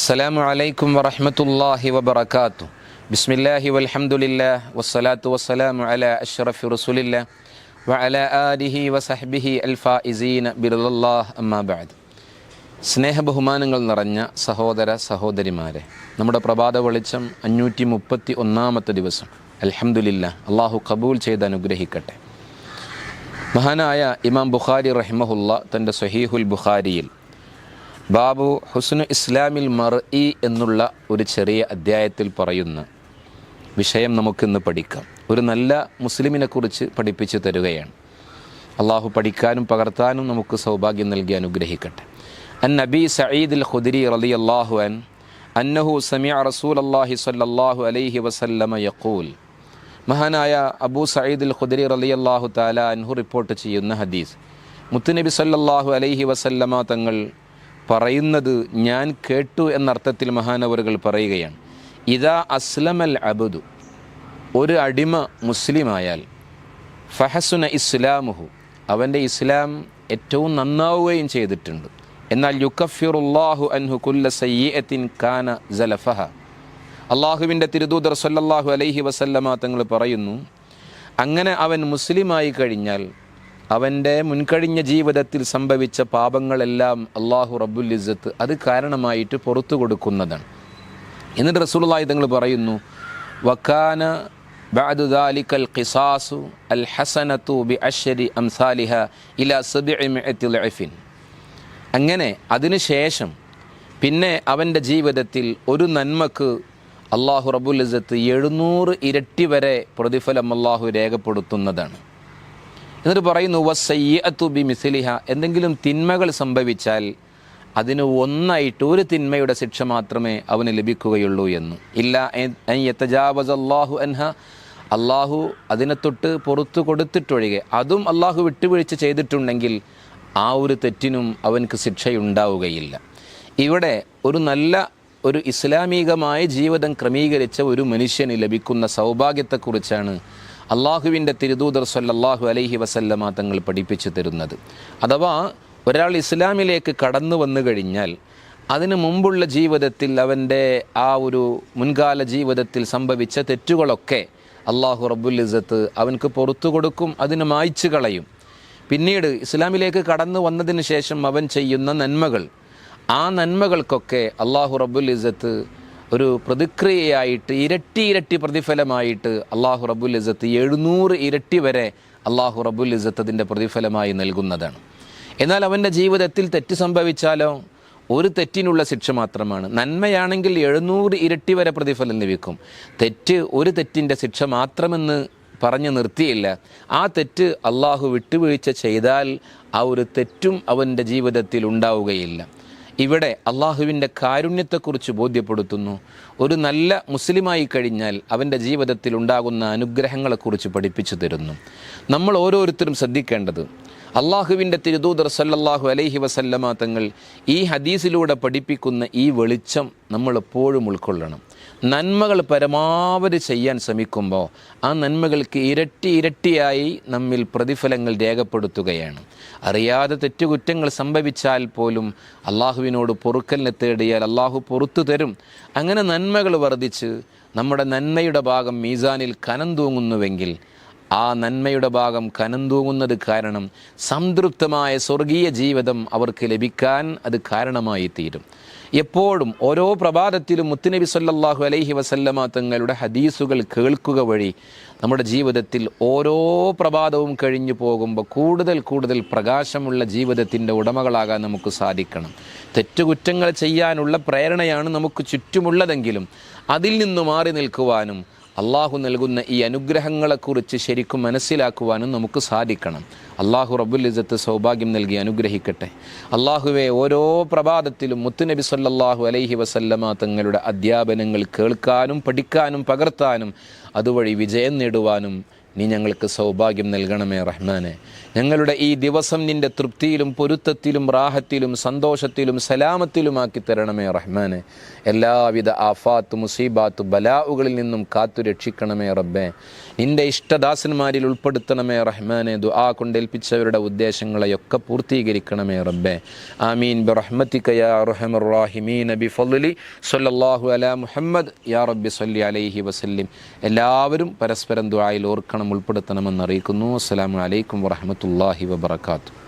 അസ്സലാമു അലൈക്കും വറഹ്മത്തുള്ളാഹി വബറകാതുഹു. ബിസ്മില്ലാഹി വൽഹംദുലില്ലാഹ് വസ്സലാത്തു വസ്സലാമു അലാ അഷ്റഫി റസൂലില്ലാഹ് വഅലാ ആലിഹി വസഹ്ബിഹി അൽഫായിസീന ബിറളില്ലാഹ് അമ്മാ ബഅദ്. സ്നേഹബഹുമാനങ്ങൾ നിറഞ്ഞ സഹോദര സഹോദരിമാരെ, നമ്മുടെ പ്രഭാത വെളിച്ചം 531 ദിവസം. അൽഹംദുലില്ലാഹ്, അള്ളാഹു കബൂൽ ചെയ്ത് അനുഗ്രഹിക്കട്ടെ. മഹാനായ ഇമാം ബുഖാരി റഹിമഹുല്ല തൻ്റെ സ്വഹീഹുൽ ബുഖാരിയിൽ ബാബു ഹുസ്നു ഇസ്ലാമിൽ മർഇ എന്നുള്ള ഒരു ചെറിയ അധ്യായത്തിൽ പറയുന്ന വിഷയം നമുക്കിന്ന് പഠിക്കാം. ഒരു നല്ല മുസ്ലിമിനെക്കുറിച്ച് പഠിപ്പിച്ചു തരുകയാണ്. അള്ളാഹു പഠിക്കാനും പകർത്താനും നമുക്ക് സൗഭാഗ്യം നൽകി അനുഗ്രഹിക്കട്ടെ. അൻ നബി സഈദ് ഖുദരി റളിയല്ലാഹു അൻ അന്നഹു സമിഅ റസൂലല്ലാഹി സ്വല്ലല്ലാഹു അലൈഹി വസല്ലമ യഖൂൽ. മഹാനായ അബൂ സഈദ് ഖുദരി റളിയല്ലാഹു തആല അൻഹു റിപ്പോർട്ട് ചെയ്യുന്ന ഹദീസ്, മുത്തുനബി സ്വല്ലല്ലാഹു അലൈഹി വസല്ലമ തങ്ങൾ പറയുന്നത് ഞാൻ കേട്ടു എന്നർത്ഥത്തിൽ മഹാനവറുകൾ പറയുകയാണ്. ഇദാ അസ്ലമൽ അബ്ദു, ഒരു അടിമ മുസ്ലിമായാൽ, ഫഹസുന ഇസ്ലാമുഹു, അവൻ്റെ ഇസ്ലാം ഏറ്റവും നന്നാവുകയും ചെയ്തിട്ടുണ്ട്. എന്നാൽ യുകഫിറുല്ലാഹു അൻഹു കുല്ല സയ്യിഅത്തിൻ കാന സലഫഹ, അള്ളാഹുവിൻ്റെ തിരുദൂതർ സല്ലല്ലാഹു അലൈഹി വസല്ലമ തങ്ങൾ പറയുന്നു, അങ്ങനെ അവൻ മുസ്ലിമായി കഴിഞ്ഞാൽ അവൻ്റെ മുൻകഴിഞ്ഞ ജീവിതത്തിൽ സംഭവിച്ച പാപങ്ങളെല്ലാം അള്ളാഹു റബ്ബുൽ ഇസ്സത്ത് അത് കാരണമായിട്ട് പുറത്തു കൊടുക്കുന്നതാണ്. എന്നിട്ട് റസൂലുള്ളാഹി തങ്ങൾ പറയുന്നു, വകാന ബഅദു ദാലികൽ ഖിസാസു അൽ ഹസനതു ബിഅശ്രി അംസാലിഹ ഇലാ 700 ലഅഫിൻ. അങ്ങനെ അതിനുശേഷം പിന്നെ അവൻ്റെ ജീവിതത്തിൽ ഒരു നന്മക്ക് അള്ളാഹു റബ്ബുൽ ഇസ്സത്ത് 700 ഇരട്ടി വരെ പ്രതിഫലം അള്ളാഹു രേഖപ്പെടുത്തുന്നതാണ്. എന്നിട്ട് പറയുന്നു, വസയ്യിഅതു ബിമിസ്ലിഹ, എന്തെങ്കിലും തിന്മകൾ സംഭവിച്ചാൽ അതിന് ഒന്നായിട്ട് ഒരു തിന്മയുടെ ശിക്ഷ മാത്രമേ അവന് ലഭിക്കുകയുള്ളൂ എന്ന്. ഇല്ല അൻ യതജാവസല്ലാഹു അൻഹ, അള്ളാഹു അതിനെ തൊട്ട് പുറത്തു കൊടുത്തിട്ടൊഴികെ, അതും അള്ളാഹു വിട്ടുവീഴ്ച ചെയ്തിട്ടുണ്ടെങ്കിൽ ആ ഒരു തെറ്റിനും അവൻക്ക് ശിക്ഷയുണ്ടാവുകയില്ല. ഇവിടെ ഒരു ഇസ്ലാമികമായ ജീവിതം ക്രമീകരിച്ച ഒരു മനുഷ്യന് ലഭിക്കുന്ന സൗഭാഗ്യത്തെക്കുറിച്ചാണ് അള്ളാഹുവിൻ്റെ തിരുദൂതർ സല്ലല്ലാഹു അലൈഹി വസല്ലമ തങ്ങൾ പഠിപ്പിച്ചു തരുന്നത്. അഥവാ ഒരാൾ ഇസ്ലാമിലേക്ക് കടന്നു വന്നു കഴിഞ്ഞാൽ അതിനു മുമ്പുള്ള ജീവിതത്തിൽ അവൻ്റെ ആ ഒരു മുൻകാല ജീവിതത്തിൽ സംഭവിച്ച തെറ്റുകളൊക്കെ അള്ളാഹു റബ്ബുൽ ഇസ്സത്ത് അവൻക്ക് പുറത്തു കൊടുക്കും, അതിന് മായ്ച്ചു കളയും. പിന്നീട് ഇസ്ലാമിലേക്ക് കടന്നു വന്നതിന് ശേഷം അവൻ ചെയ്യുന്ന നന്മകൾ, ആ നന്മകൾക്കൊക്കെ അള്ളാഹു റബ്ബുൽ ഇസ്സത്ത് ഒരു പ്രതിക്രിയയായിട്ട് ഇരട്ടി പ്രതിഫലമായിട്ട് അള്ളാഹു റബ്ബുൽ ഇസ്സത്ത് 700 ഇരട്ടി വരെ അള്ളാഹു റബ്ബുൽ ഇസ്സത്ത് അതിൻ്റെ പ്രതിഫലമായി നൽകുന്നതാണ്. എന്നാൽ അവൻ്റെ ജീവിതത്തിൽ തെറ്റ് സംഭവിച്ചാലോ ഒരു തെറ്റിനുള്ള ശിക്ഷ മാത്രമാണ്. നന്മയാണെങ്കിൽ 700 ഇരട്ടി വരെ പ്രതിഫലം ലഭിക്കും. ഒരു തെറ്റിൻ്റെ ശിക്ഷ മാത്രമെന്ന് പറഞ്ഞു നിർത്തിയില്ല. ആ തെറ്റ് അള്ളാഹു വിട്ടുവീഴ്ച ചെയ്താൽ ആ ഒരു തെറ്റും അവൻ്റെ ജീവിതത്തിൽ ഉണ്ടാവുകയില്ല. ഇവിടെ അള്ളാഹുവിൻ്റെ കാരുണ്യത്തെക്കുറിച്ച് ബോധ്യപ്പെടുത്തുന്നു. ഒരു നല്ല മുസ്ലിമായി കഴിഞ്ഞാൽ അവൻ്റെ ജീവിതത്തിൽ ഉണ്ടാകുന്ന അനുഗ്രഹങ്ങളെക്കുറിച്ച് പഠിപ്പിച്ചു തരുന്നു. നമ്മൾ ഓരോരുത്തരും ശ്രദ്ധിക്കേണ്ടത്, അള്ളാഹുവിൻ്റെ തിരുദൂതർ സല്ലല്ലാഹു അലൈഹി വസല്ലമ തങ്ങൾ ഈ ഹദീസിലൂടെ പഠിപ്പിക്കുന്ന ഈ വെളിച്ചം നമ്മൾ എപ്പോഴും ഉൾക്കൊള്ളണം. നന്മകൾ പരമാവധി ചെയ്യാൻ ശ്രമിക്കുമ്പോൾ ആ നന്മകൾക്ക് ഇരട്ടിയായി നമ്മിൽ പ്രതിഫലങ്ങൾ രേഖപ്പെടുത്തുകയാണ്. അറിയാതെ തെറ്റുകുറ്റങ്ങൾ സംഭവിച്ചാൽ പോലും അള്ളാഹുവിനോട് പൊറുക്കലിനെ തേടിയാൽ അള്ളാഹു പൊറുത്തു തരും. അങ്ങനെ നന്മകൾ വർദ്ധിച്ച് നമ്മുടെ നന്മയുടെ ഭാഗം മീസാനിൽ കനം തൂങ്ങുന്നുവെങ്കിൽ ആ നന്മയുടെ ഭാഗം കനം തൂങ്ങുന്നത് കാരണം സംതൃപ്തമായ സ്വർഗീയ ജീവിതം അവർക്ക് ലഭിക്കാൻ അത് കാരണമായി തീരും. എപ്പോഴും ഓരോ പ്രഭാതത്തിലും മുത്തുനബി സല്ലല്ലാഹു അലൈഹി വസല്ലമ തങ്ങളുടെ ഹദീസുകൾ കേൾക്കുക വഴി നമ്മുടെ ജീവിതത്തിൽ ഓരോ പ്രഭാതവും കഴിഞ്ഞു പോകുമ്പോൾ കൂടുതൽ പ്രകാശമുള്ള ജീവിതത്തിൻ്റെ ഉടമകളാകാൻ നമുക്ക് സാധിക്കണം. തെറ്റുകുറ്റങ്ങൾ ചെയ്യാനുള്ള പ്രേരണയാണ് നമുക്ക് ചുറ്റുമുള്ളതെങ്കിലും അതിൽ നിന്ന് മാറി നിൽക്കുവാനും അള്ളാഹു നൽകുന്ന ഈ അനുഗ്രഹങ്ങളെക്കുറിച്ച് ശരിക്കും മനസ്സിലാക്കുവാനും നമുക്ക് സാധിക്കണം. അള്ളാഹു റബ്ബുൽ ഇസ്സത്ത് സൗഭാഗ്യം നൽകി അനുഗ്രഹിക്കട്ടെ. അള്ളാഹുവെ, ഓരോ പ്രഭാതത്തിലും മുത്തുനബി സല്ലല്ലാഹു അലൈഹി വസല്ലമ തങ്ങളുടെ അധ്യാപനങ്ങൾ കേൾക്കാനും പഠിക്കാനും പകർത്താനും അതുവഴി വിജയം നേടുവാനും നീ ഞങ്ങൾക്ക് സൗഭാഗ്യം നൽകണമേ റഹ്മാനെ. ഞങ്ങളുടെ ഈ ദിവസം നിൻ്റെ തൃപ്തിയിലും പൊരുത്തത്തിലും റാഹത്തിലും സന്തോഷത്തിലും സലാമത്തിലുമാക്കി തരണമേ റഹ്മാനെ. എല്ലാവിധ ആഫാത്ത് മുസീബാത്ത് ബലാഉകളിൽ നിന്നും കാത്തു രക്ഷിക്കണമേ റബ്ബേ. നിൻ്റെ ഇഷ്ടദാസന്മാരിൽ ഉൾപ്പെടുത്തണമേ റഹ്മാനെ. ദുആ കൊണ്ടേൽപ്പിച്ചവരുടെ ഉദ്ദേശങ്ങളെയൊക്കെ പൂർത്തീകരിക്കണമേ റബ്ബേ. ആമീൻ ബിറഹ്മതിക യാ അർഹമർ റഹീമീൻ ബിഫദ്ലി സ്വല്ലല്ലാഹു അലാ മുഹമ്മദ് യാ റബ്ബി സ്വല്ലി അലൈഹി വസല്ലിം. എല്ലാവരും പരസ്പരം ദുആയിൽ ഓർക്കണം, ഉൾപ്പെടുത്തണമെന്ന് അറിയിക്കുന്നു. അസ്സലാമു അലൈക്കും വറഹ്മത്തുള്ളാഹി വബറകാതുഹു.